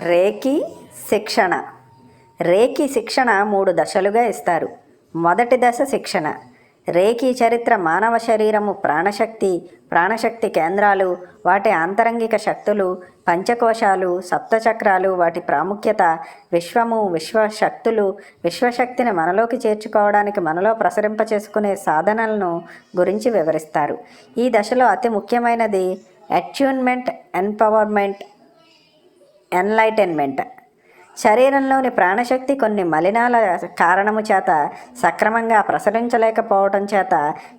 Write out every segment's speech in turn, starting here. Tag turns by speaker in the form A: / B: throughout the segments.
A: రేకి శిక్షణ. రేకి శిక్షణ 3 దశలుగా ఇస్తారు. మొదటి దశ శిక్షణ. రేకి చరిత్ర మానవ శరీరము, ప్రాణశక్తి కేంద్రాలు, వాటి ఆంతరంగిక శక్తులు, పంచకోశాలు, సప్తచక్రాలు, వాటి ప్రాముఖ్యత, విశ్వము, విశ్వశక్తులు, విశ్వశక్తిని మనలోకి చేర్చుకోవడానికి మనలో ప్రసరింపచేసుకునే సాధనలను గురించి వివరిస్తారు. ఈ దశలో అతి ముఖ్యమైనది అట్యూన్మెంట్, ఎంపవర్మెంట్, ఎన్లైటన్మెంట్. శరీరంలోని ప్రాణశక్తి కొన్ని మలినాల కారణము చేత సక్రమంగా ప్రసరించలేకపోవడం చేత,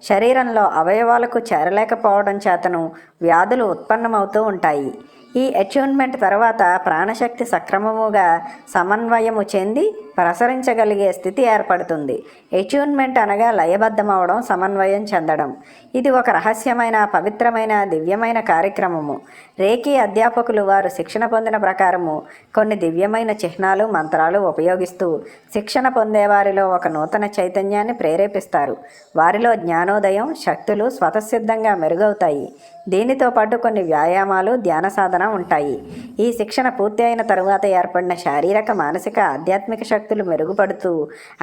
A: శరీరంలో అవయవాలకు చేరలేకపోవడం చేతను వ్యాధులు ఉత్పన్నమవుతూ ఉంటాయి. ఈ అట్యూన్మెంట్ తర్వాత ప్రాణశక్తి సక్రమముగా సమన్వయము చెంది ప్రసరించగలిగే స్థితి ఏర్పడుతుంది. అట్యూన్మెంట్ అనగా లయబద్ధమవడం, సమన్వయం చెందడం. ఇది ఒక రహస్యమైన, పవిత్రమైన, దివ్యమైన కార్యక్రమము. రేకి అధ్యాపకులు వారు శిక్షణ పొందిన ప్రకారము కొన్ని దివ్యమైన చిహ్నాలు, మంత్రాలు ఉపయోగిస్తూ శిక్షణ పొందేవారిలో ఒక నూతన చైతన్యాన్ని ప్రేరేపిస్తారు. వారిలో జ్ఞానోదయం, శక్తులు స్వతసిద్ధంగా మెరుగవుతాయి. దీనితో పాటు కొన్ని వ్యాయామాలు, ధ్యాన సాధన ఉంటాయి. ఈ శిక్షణ పూర్తి అయిన తరువాత ఏర్పడిన శారీరక, మానసిక, ఆధ్యాత్మిక శక్తులు మెరుగుపడుతూ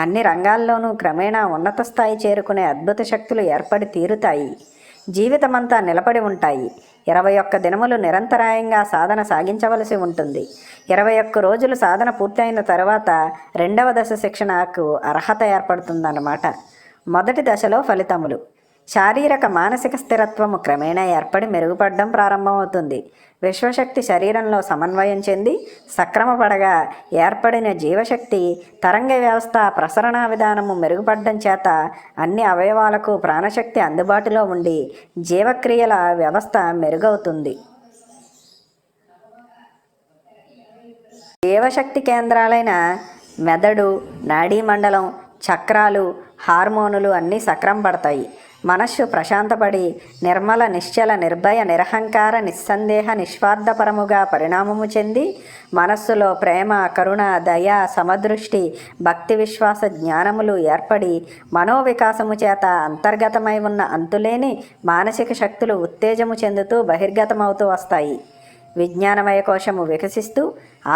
A: అన్ని రంగాల్లోనూ క్రమేణా ఉన్నత స్థాయి చేరుకునే అద్భుత శక్తులు ఏర్పడి తీరుతాయి. జీవితమంతా నిలబడి ఉంటాయి. 21 దినములు నిరంతరాయంగా సాధన సాగించవలసి ఉంటుంది. 21 రోజులు సాధన పూర్తయిన తర్వాత 2వ దశ శిక్షణకు అర్హత ఏర్పడుతుందన్నమాట. మొదటి దశలో ఫలితములు. శారీరక, మానసిక స్థిరత్వము క్రమేణా ఏర్పడి మెరుగుపడడం ప్రారంభమవుతుంది. విశ్వశక్తి శరీరంలో సమన్వయం చెంది సక్రమపడగా ఏర్పడిన జీవశక్తి తరంగ వ్యవస్థ, ప్రసరణ విధానము మెరుగుపడడం చేత అన్ని అవయవాలకు ప్రాణశక్తి అందుబాటులో ఉండి జీవక్రియల వ్యవస్థ మెరుగవుతుంది. జీవశక్తి కేంద్రాలైన మెదడు, నాడీమండలం, చక్రాలు, హార్మోనులు అన్నీ సక్రమపడతాయి. మనస్సు ప్రశాంతపడి నిర్మల, నిశ్చల, నిర్భయ, నిరహంకార, నిస్సందేహ, నిస్వార్థపరముగా పరిణామము చెంది మనస్సులో ప్రేమ, కరుణ, దయ, సమదృష్టి, భక్తి, విశ్వాస, జ్ఞానములు ఏర్పడి మనోవికాసము చేత అంతర్గతమై ఉన్న అంతులేని మానసిక శక్తులు ఉత్తేజము చెందుతూ బహిర్గతమవుతూ వస్తాయి. విజ్ఞానమయ కోశము వికసిస్తూ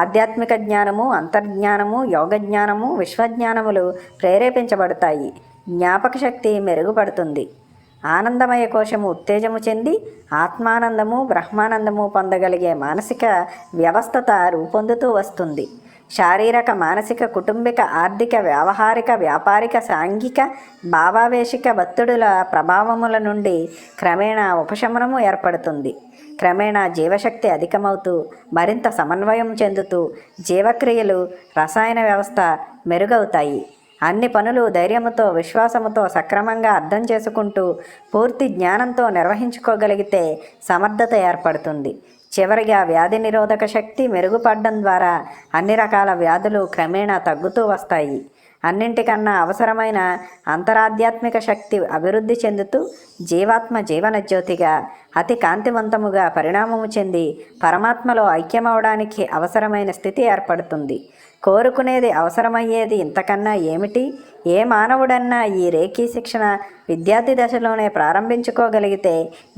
A: ఆధ్యాత్మిక జ్ఞానము, అంతర్జ్ఞానము, యోగజ్ఞానము, విశ్వజ్ఞానములు ప్రేరేపించబడతాయి. జ్ఞాపక శక్తి మెరుగుపడుతుంది. ఆనందమయ కోశము ఉత్తేజము చెంది ఆత్మానందము, బ్రహ్మానందము పొందగలిగే మానసిక వ్యవస్థత రూపొందుతూ వస్తుంది. శారీరక, మానసిక, కుటుంబిక, ఆర్థిక, వ్యావహారిక, వ్యాపారిక, సాంఘిక, భావావేశిక ఒత్తిడుల ప్రభావముల నుండి క్రమేణా ఉపశమనము ఏర్పడుతుంది. క్రమేణా జీవశక్తి అధికమవుతూ మరింత సమన్వయం చెందుతూ జీవక్రియలు, రసాయన వ్యవస్థ మెరుగవుతాయి. అన్ని పనులు ధైర్యముతో, విశ్వాసముతో సక్రమంగా అర్థం చేసుకుంటూ పూర్తి జ్ఞానంతో నిర్వహించుకోగలిగితే సమర్థత ఏర్పడుతుంది. చివరిగా వ్యాధి నిరోధక శక్తి మెరుగుపడడం ద్వారా అన్ని రకాల వ్యాధులు క్రమేణా తగ్గుతూ వస్తాయి. అన్నింటికన్నా అవసరమైన అంతరాధ్యాత్మిక శక్తి అభివృద్ధి చెందుతూ జీవాత్మ జీవన జ్యోతిగా అతి కాంతివంతముగా పరిణామము చెంది పరమాత్మలో ఐక్యమవడానికి అవసరమైన స్థితి ఏర్పడుతుంది. కోరుకునేది, అవసరమయ్యేది ఇంతకన్నా ఏమిటి? ఏ మానవుడన్నా ఈ రేకీ శిక్షణ విద్యార్థి దశలోనే ప్రారంభించుకోగలిగితే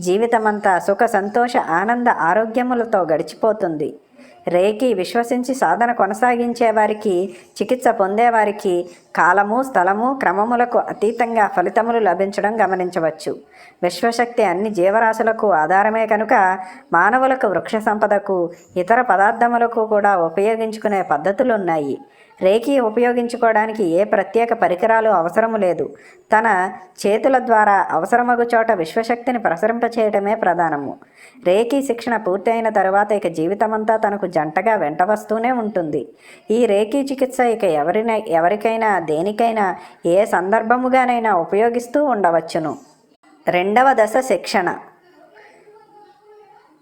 A: జీవితమంతా సుఖ, సంతోష, ఆనంద, ఆరోగ్యములతో గడిచిపోతుంది. రేకి విశ్వసించి సాధన కొనసాగించే వారికి, చికిత్స పొందేవారికి కాలము, స్థలము, క్రమములకు అతీతంగా ఫలితములు లభించడం గమనించవచ్చు. విశ్వశక్తి అన్ని జీవరాశులకు ఆధారమే కనుక మానవులకు, వృక్ష సంపదకు, ఇతర పదార్థములకు కూడా ఉపయోగించుకునే పద్ధతులు ఉన్నాయి. రేకి ఉపయోగించుకోవడానికి ఏ ప్రత్యేక పరికరాలు అవసరము లేదు. తన చేతుల ద్వారా అవసరమగు చోట విశ్వశక్తిని ప్రసరింపచేయటమే ప్రధానము. రేకి శిక్షణ పూర్తి అయిన తరువాత ఇక జీవితమంతా తనకు జంటగా వెంట వస్తూనే ఉంటుంది. ఈ రేకి చికిత్స ఇక ఎవరికైనా, దేనికైనా, ఏ సందర్భముగానైనా ఉపయోగిస్తూ ఉండవచ్చును. 2వ దశ శిక్షణ.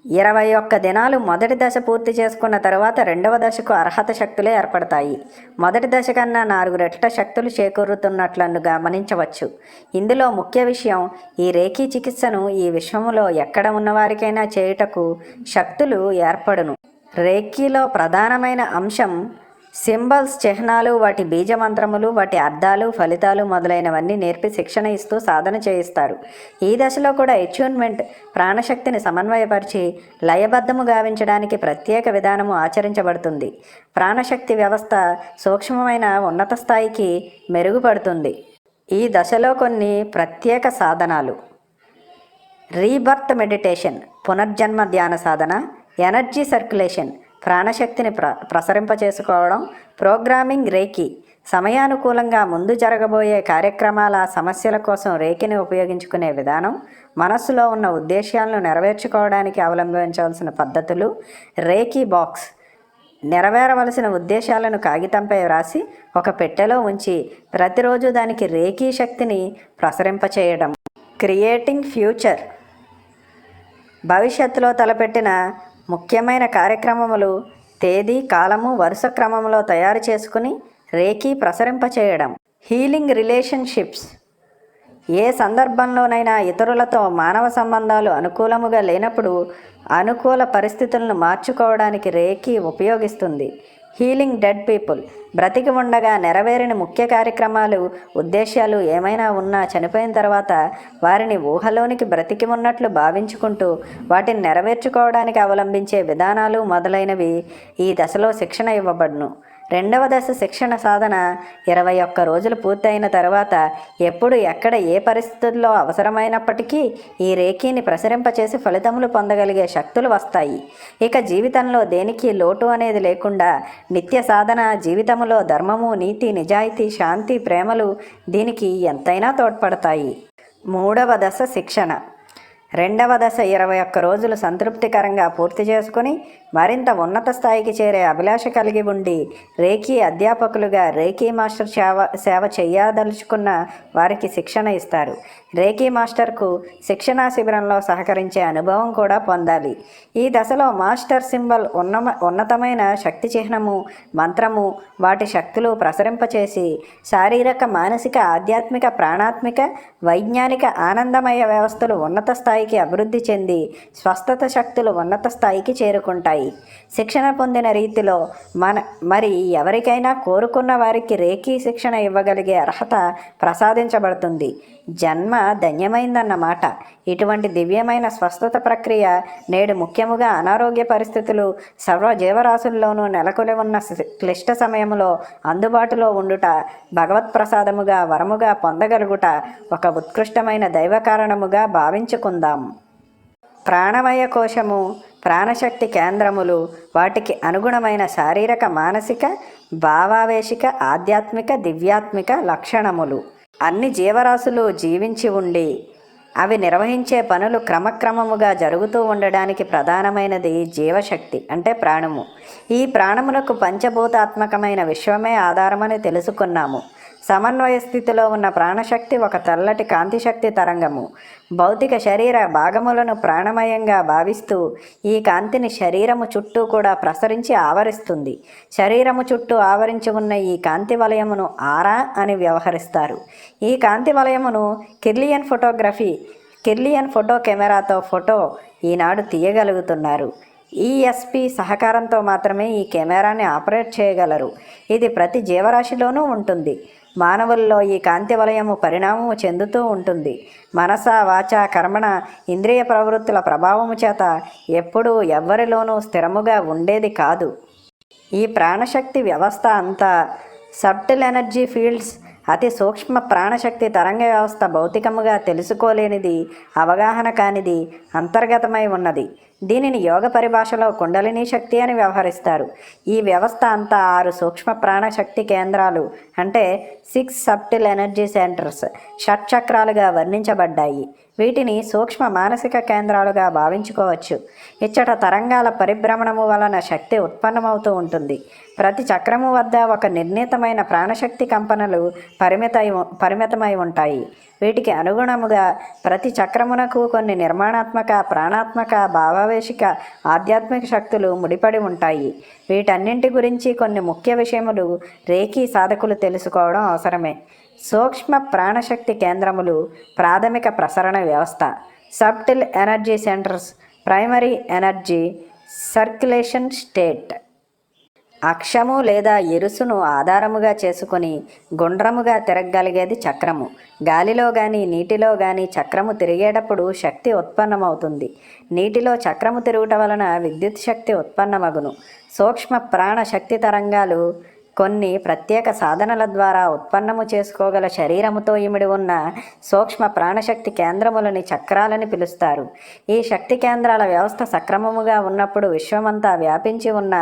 A: 21 దినాలు మొదటి దశ పూర్తి చేసుకున్న తరువాత 2వ దశకు అర్హత శక్తులే ఏర్పడతాయి. మొదటి దశ కన్నా 4 రెట్ల శక్తులు చేకూరుతున్నట్లను గమనించవచ్చు. ఇందులో ముఖ్య విషయం, ఈ రేకీ చికిత్సను ఈ విశ్వములో ఎక్కడ ఉన్నవారికైనా చేయుటకు శక్తులు ఏర్పడును. రేకీలో ప్రధానమైన అంశం సింబల్స్, చిహ్నాలు, వాటి బీజమంత్రములు, వాటి అర్థాలు, ఫలితాలు మొదలైనవన్నీ నేర్పి శిక్షణ ఇస్తూ సాధన చేయిస్తారు. ఈ దశలో కూడా అట్యూన్మెంట్ ప్రాణశక్తిని సమన్వయపరిచి లయబద్ధము గావించడానికి ప్రత్యేక విధానము ఆచరించబడుతుంది. ప్రాణశక్తి వ్యవస్థ సూక్ష్మమైన ఉన్నత స్థాయికి మెరుగుపడుతుంది. ఈ దశలో కొన్ని ప్రత్యేక సాధనాలు: రీబర్త్ మెడిటేషన్, పునర్జన్మ ధ్యాన సాధన; ఎనర్జీ సర్క్యులేషన్, ప్రాణశక్తిని ప్రసరింపచేసుకోవడం; ప్రోగ్రామింగ్ రేకి, సమయానుకూలంగా ముందు జరగబోయే కార్యక్రమాల, సమస్యల కోసం రేకిని ఉపయోగించుకునే విధానం; మనస్సులో ఉన్న ఉద్దేశాలను నెరవేర్చుకోవడానికి అవలంబించవలసిన పద్ధతులు; రేకి బాక్స్, నెరవేరవలసిన ఉద్దేశాలను కాగితంపై వ్రాసి ఒక పెట్టెలో ఉంచి ప్రతిరోజు దానికి రేకీ శక్తిని ప్రసరింపచేయడం; క్రియేటింగ్ ఫ్యూచర్, భవిష్యత్తులో తలపెట్టిన ముఖ్యమైన కార్యక్రమములు తేదీ, కాలము, వరుస క్రమంలో తయారు చేసుకుని రేకీ ప్రసరింపచేయడం; హీలింగ్ రిలేషన్షిప్స్, ఏ సందర్భంలోనైనా ఇతరులతో మానవ సంబంధాలు అనుకూలముగా లేనప్పుడు అనుకూల పరిస్థితులను మార్చుకోవడానికి రేకీ ఉపయోగిస్తుంది; హీలింగ్ డెడ్ పీపుల్, బ్రతికి ఉండగా నెరవేరిన ముఖ్య కార్యక్రమాలు, ఉద్దేశాలు ఏమైనా ఉన్నా చనిపోయిన తర్వాత వారిని ఊహలోనికి బ్రతికి ఉన్నట్లు భావించుకుంటూ వాటిని నెరవేర్చుకోవడానికి అవలంబించే విధానాలు మొదలైనవి ఈ దశలో శిక్షణ ఇవ్వబడును. రెండవ దశ శిక్షణ సాధన 21 రోజులు పూర్తయిన తర్వాత ఎప్పుడు, ఎక్కడ, ఏ పరిస్థితుల్లో అవసరమైనప్పటికీ ఈ రేకీని ప్రసరింపచేసి ఫలితములు పొందగలిగే శక్తులు వస్తాయి. ఇక జీవితంలో దేనికి లోటు అనేది లేకుండా నిత్య సాధన, జీవితంలో ధర్మము, నీతి, నిజాయితీ, శాంతి, ప్రేమలు దీనికి ఎంతైనా తోడ్పడతాయి. మూడవ దశ శిక్షణ. రెండవ దశ 21 రోజులు సంతృప్తికరంగా పూర్తి చేసుకుని మరింత ఉన్నత స్థాయికి చేరే అభిలాష కలిగి ఉండి రేకీ అధ్యాపకులుగా రేకీ మాస్టర్ సేవ చేయదలుచుకున్న వారికి శిక్షణ ఇస్తారు. రేకీ మాస్టర్కు శిక్షణా శిబిరంలో సహకరించే అనుభవం కూడా పొందాలి. ఈ దశలో మాస్టర్ సింబల్, ఉన్నతమైన శక్తి చిహ్నము, మంత్రము, వాటి శక్తులు ప్రసరింపచేసి శారీరక, మానసిక, ఆధ్యాత్మిక, ప్రాణాత్మిక, వైజ్ఞానిక, ఆనందమయ వ్యవస్థలు ఉన్నత స్థాయికి అభివృద్ధి చెంది స్వస్థత శక్తులు ఉన్నత స్థాయికి చేరుకుంటాయి. శిక్షణ పొందిన రీతిలో మరి ఎవరికైనా కోరుకున్న వారికి రేకీ శిక్షణ ఇవ్వగలిగే అర్హత ప్రసాదించబడుతుంది. జన్మ ధన్యమైందన్నమాట. ఇటువంటి దివ్యమైన స్వస్థత ప్రక్రియ నేడు ముఖ్యముగా అనారోగ్య పరిస్థితులు సర్వ జీవరాశుల్లోనూ నెలకొని ఉన్న క్లిష్ట సమయంలో అందుబాటులో ఉండుట, భగవత్ప్రసాదముగా, వరముగా పొందగలుగుట ఒక ఉత్కృష్టమైన దైవ కారణముగా భావించుకుందాం. ప్రాణమయ కోశము, ప్రాణశక్తి కేంద్రములు, వాటికి అనుగుణమైన శారీరక, మానసిక, భావావేశిక, ఆధ్యాత్మిక, దివ్యాత్మిక లక్షణములు. అన్ని జీవరాశులు జీవించి ఉండి అవి నిర్వహించే పనులు క్రమక్రమముగా జరుగుతూ ఉండడానికి ప్రధానమైనది జీవశక్తి అంటే ప్రాణము. ఈ ప్రాణములకు పంచభూతాత్మకమైన విశ్వమే ఆధారమని తెలుసుకున్నాము. సమన్వయ స్థితిలో ఉన్న ప్రాణశక్తి ఒక తెల్లటి కాంతిశక్తి తరంగము. భౌతిక శరీర భాగములను ప్రాణమయంగా భావిస్తూ ఈ కాంతిని శరీరము చుట్టూ కూడా ప్రసరించి ఆవరిస్తుంది. శరీరము చుట్టూ ఆవరించి ఉన్న ఈ కాంతి వలయమును ఆరా అని వ్యవహరిస్తారు. ఈ కాంతి వలయమును కిర్లియన్ ఫోటో కెమెరాతో ఈనాడు తీయగలుగుతున్నారు. ఈఎస్పి సహకారంతో మాత్రమే ఈ కెమెరాని ఆపరేట్ చేయగలరు. ఇది ప్రతి జీవరాశిలోనూ ఉంటుంది. మానవుల్లో ఈ కాంతి వలయము పరిణామము చెందుతూ ఉంటుంది. మనస, వాచ, కర్మణ, ఇంద్రియ ప్రవృత్తుల ప్రభావము చేత ఎప్పుడూ ఎవ్వరిలోనూ స్థిరముగా ఉండేది కాదు. ఈ ప్రాణశక్తి వ్యవస్థ అంతా సబ్టిల్ ఎనర్జీ ఫీల్డ్స్, అతి సూక్ష్మ ప్రాణశక్తి తరంగ వ్యవస్థ భౌతికముగా తెలుసుకోలేనిది, అవగాహన కానిది, అంతర్గతమై ఉన్నది. దీనిని యోగ పరిభాషలో కుండలిని శక్తి అని వ్యవహరిస్తారు. ఈ వ్యవస్థ అంతా 6 సూక్ష్మ ప్రాణశక్తి కేంద్రాలు అంటే 6 సబ్టిల్ ఎనర్జీ సెంటర్స్, షట్చక్రాలుగా వర్ణించబడ్డాయి. వీటిని సూక్ష్మ మానసిక కేంద్రాలుగా భావించుకోవచ్చు. ఇచ్చట తరంగాల పరిభ్రమణము వలన శక్తి ఉత్పన్నమవుతూ ఉంటుంది. ప్రతి చక్రము వద్ద ఒక నిర్ణీతమైన ప్రాణశక్తి కంపనలు పరిమితమై ఉంటాయి. వీటికి అనుగుణముగా ప్రతి చక్రమునకు కొన్ని నిర్మాణాత్మక, ప్రాణాత్మక, భావావేశిక, ఆధ్యాత్మిక శక్తులు ముడిపడి ఉంటాయి. వీటన్నింటి గురించి కొన్ని ముఖ్య విషయములు రేకీ సాధకులు తెలుసుకోవడం అవసరమే. సూక్ష్మ ప్రాణశక్తి కేంద్రములు, ప్రాథమిక ప్రసరణ వ్యవస్థ, subtle energy centres, primary energy circulation state. అక్షము లేదా ఇరుసును ఆధారముగా చేసుకొని గుండ్రముగా తిరగగలిగేది చక్రము. గాలిలో కానీ నీటిలో కానీ చక్రము తిరిగేటప్పుడు శక్తి ఉత్పన్నమవుతుంది. నీటిలో చక్రము తిరుగుట వలన విద్యుత్ శక్తి ఉత్పన్నమగును. సూక్ష్మ ప్రాణ శక్తి తరంగాలు కొన్ని ప్రత్యేక సాధనల ద్వారా ఉత్పన్నము చేసుకోగల శరీరముతో ఇమిడి ఉన్న సూక్ష్మ ప్రాణశక్తి కేంద్రములని చక్రాలని పిలుస్తారు. ఈ శక్తి కేంద్రాల వ్యవస్థ సక్రమముగా ఉన్నప్పుడు విశ్వమంతా వ్యాపించి ఉన్న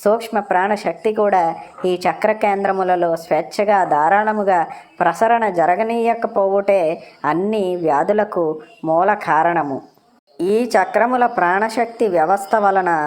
A: సూక్ష్మ ప్రాణశక్తి కూడా ఈ చక్ర కేంద్రములలో స్వేచ్ఛగా ధారాళముగా ప్రసరణ జరగనీయకపోవుటే అన్ని వ్యాధులకు మూల కారణము. ఈ చక్రముల ప్రాణశక్తి వ్యవస్థ వలన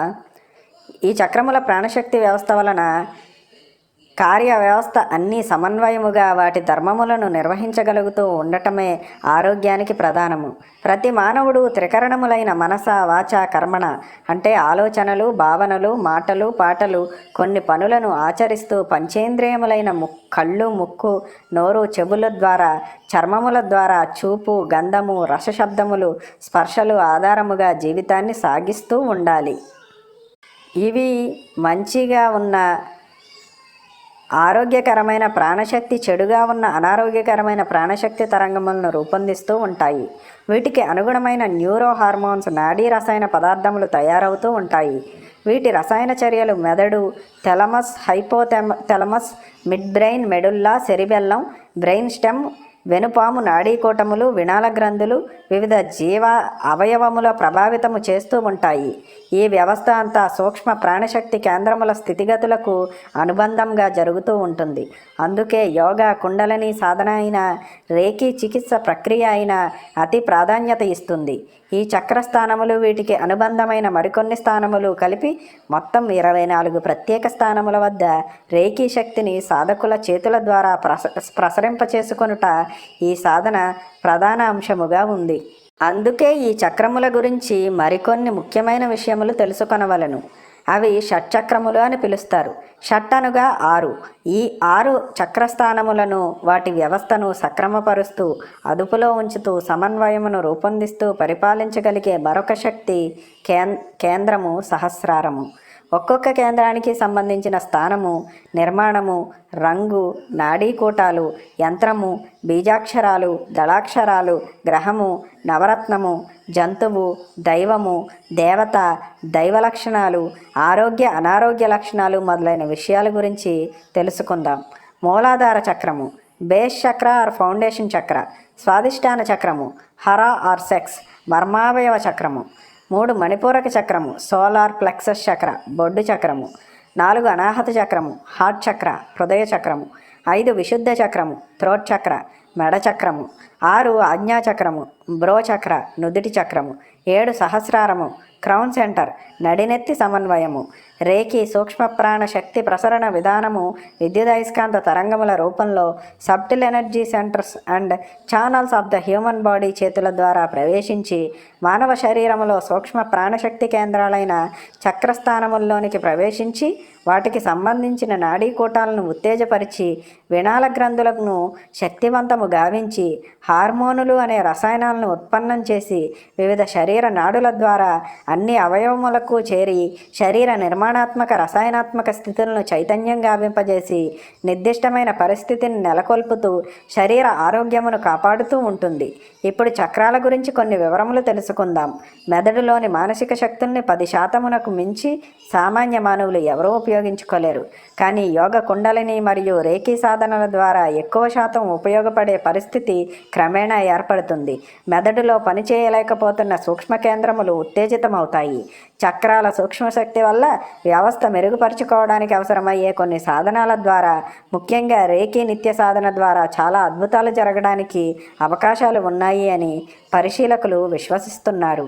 A: కార్య వ్యవస్థ అన్నీ సమన్వయముగా వాటి ధర్మములను నిర్వహించగలుగుతూ ఉండటమే ఆరోగ్యానికి ప్రధానము. ప్రతి మానవుడు త్రికరణములైన మనస వాచ కర్మణ అంటే ఆలోచనలు, భావనలు, మాటలు, పాటలు కొన్ని పనులను ఆచరిస్తూ పంచేంద్రియములైన కళ్ళు, ముక్కు, నోరు, చెవుల ద్వారా, చర్మముల ద్వారా, చూపు, గంధము, రసశబ్దములు, స్పర్శలు ఆధారముగా జీవితాన్ని సాగిస్తూ ఉండాలి. ఇవి మంచిగా ఉన్న ఆరోగ్యకరమైన ప్రాణశక్తి, చెడుగా ఉన్న అనారోగ్యకరమైన ప్రాణశక్తి తరంగములను రూపొందిస్తూ ఉంటాయి. వీటికి అనుగుణమైన న్యూరో హార్మోన్స్, నాడీ రసాయన పదార్థములు తయారవుతూ ఉంటాయి. వీటి రసాయన చర్యలు మెదడు, thalamus, hypothalamus, mid brain, medulla, cerebellum, brain stem, వెనుపాము, నాడీకూటములు, వినాల గ్రంథులు, వివిధ జీవ అవయవముల ప్రభావితము చేస్తూ ఉంటాయి. ఈ వ్యవస్థ అంతా సూక్ష్మ ప్రాణశక్తి కేంద్రముల స్థితిగతులకు అనుబంధంగా జరుగుతూ ఉంటుంది. అందుకే యోగా, కుండలిని సాధన అయిన, రేకీ చికిత్స ప్రక్రియ అయిన అతి ప్రాధాన్యత ఇస్తుంది. ఈ చక్రస్థానములు, వీటికి అనుబంధమైన మరికొన్ని స్థానములు కలిపి మొత్తం 24 ప్రత్యేక స్థానముల వద్ద రేకీ శక్తిని సాధకుల చేతుల ద్వారా ప్రసరింపచేసుకొనుట ఈ సాధన ప్రధాన అంశముగా ఉంది. అందుకే ఈ చక్రముల గురించి మరికొన్ని ముఖ్యమైన విషయములు తెలుసుకొనవలెను. అవి షట్చక్రములు అని పిలుస్తారు. షట్ అనగా 6. ఈ 6 చక్రస్థానములను, వాటి వ్యవస్థను సక్రమపరుస్తూ, అదుపులో ఉంచుతూ, సమన్వయమును రూపొందిస్తూ పరిపాలించగలిగే మరొక శక్తి కేంద్రము సహస్రారము. ఒక్కొక్క కేంద్రానికి సంబంధించిన స్థానము, నిర్మాణము, రంగు, నాడీకూటాలు, యంత్రము, బీజాక్షరాలు, దళాక్షరాలు, గ్రహము, నవరత్నము, జంతువు, దైవము, దేవత, దైవ లక్షణాలు, ఆరోగ్య అనారోగ్య లక్షణాలు మొదలైన విషయాల గురించి తెలుసుకుందాం. మూలాధార చక్రము, బేస్ చక్ర ఆర్ ఫౌండేషన్ చక్ర. స్వాదిష్టాన చక్రము, హర ఆర్ సెక్స్, మర్మావయవ చక్రము. 3 మణిపూరక చక్రము, సోలార్ ప్లెక్సస్ చక్ర, బొడ్డు చక్రము. 4 అనాహత చక్రము, హార్ట్ చక్ర, హృదయ చక్రము. 5 విశుద్ధ చక్రము, థ్రోట్ చక్ర, మెడ చక్రము. 6 ఆజ్ఞాచక్రము, బ్రో చక్ర, నుదిటి చక్రము. 7 సహస్రారము, క్రౌన్ సెంటర్, నడినెత్తి సమన్వయము. రేకి సూక్ష్మ ప్రాణ శక్తి ప్రసరణ విధానము విద్యుదయస్కాంత తరంగముల రూపంలో subtle energy centres and channels of the human body చేతుల ద్వారా ప్రవేశించి మానవ శరీరములో సూక్ష్మ ప్రాణశక్తి కేంద్రాలైన చక్రస్థానముల్లోనికి ప్రవేశించి వాటికి సంబంధించిన నాడీకూటాలను ఉత్తేజపరిచి వినాల గ్రంథులను శక్తివంతము గావించి హార్మోనులు అనే రసాయనాలను ఉత్పన్నం చేసి వివిధ శరీర నాడుల ద్వారా అన్ని అవయవములకు చేరి శరీర నిర్మాణాత్మక రసాయనాత్మక స్థితులను చైతన్యం గావింపజేసి నిర్దిష్టమైన పరిస్థితిని నెలకొల్పుతూ శరీర ఆరోగ్యమును కాపాడుతూ ఉంటుంది. ఇప్పుడు చక్రాల గురించి కొన్ని వివరములు తెలుసుకుందాం. మెదడులోని మానసిక శక్తుల్ని 10% మించి సామాన్య మానవులు ఎవరూ ఉపయోగించుకోలేరు. కానీ యోగ, కుండలిని మరియు రేకీ సాధనల ద్వారా ఎక్కువ శాతం ఉపయోగపడే పరిస్థితి క్రమేణా ఏర్పడుతుంది. మెదడులో పనిచేయలేకపోతున్న సూక్ష్మ కేంద్రములు ఉత్తేజితమవుతాయి. చక్రాల సూక్ష్మశక్తి వల్ల వ్యవస్థ మెరుగుపరుచుకోవడానికి అవసరమయ్యే కొన్ని సాధనాల ద్వారా, ముఖ్యంగా రేకీ నిత్య సాధన ద్వారా చాలా అద్భుతాలు జరగడానికి అవకాశాలు ఉన్నాయి అని పరిశీలకులు విశ్వసిస్తున్నారు.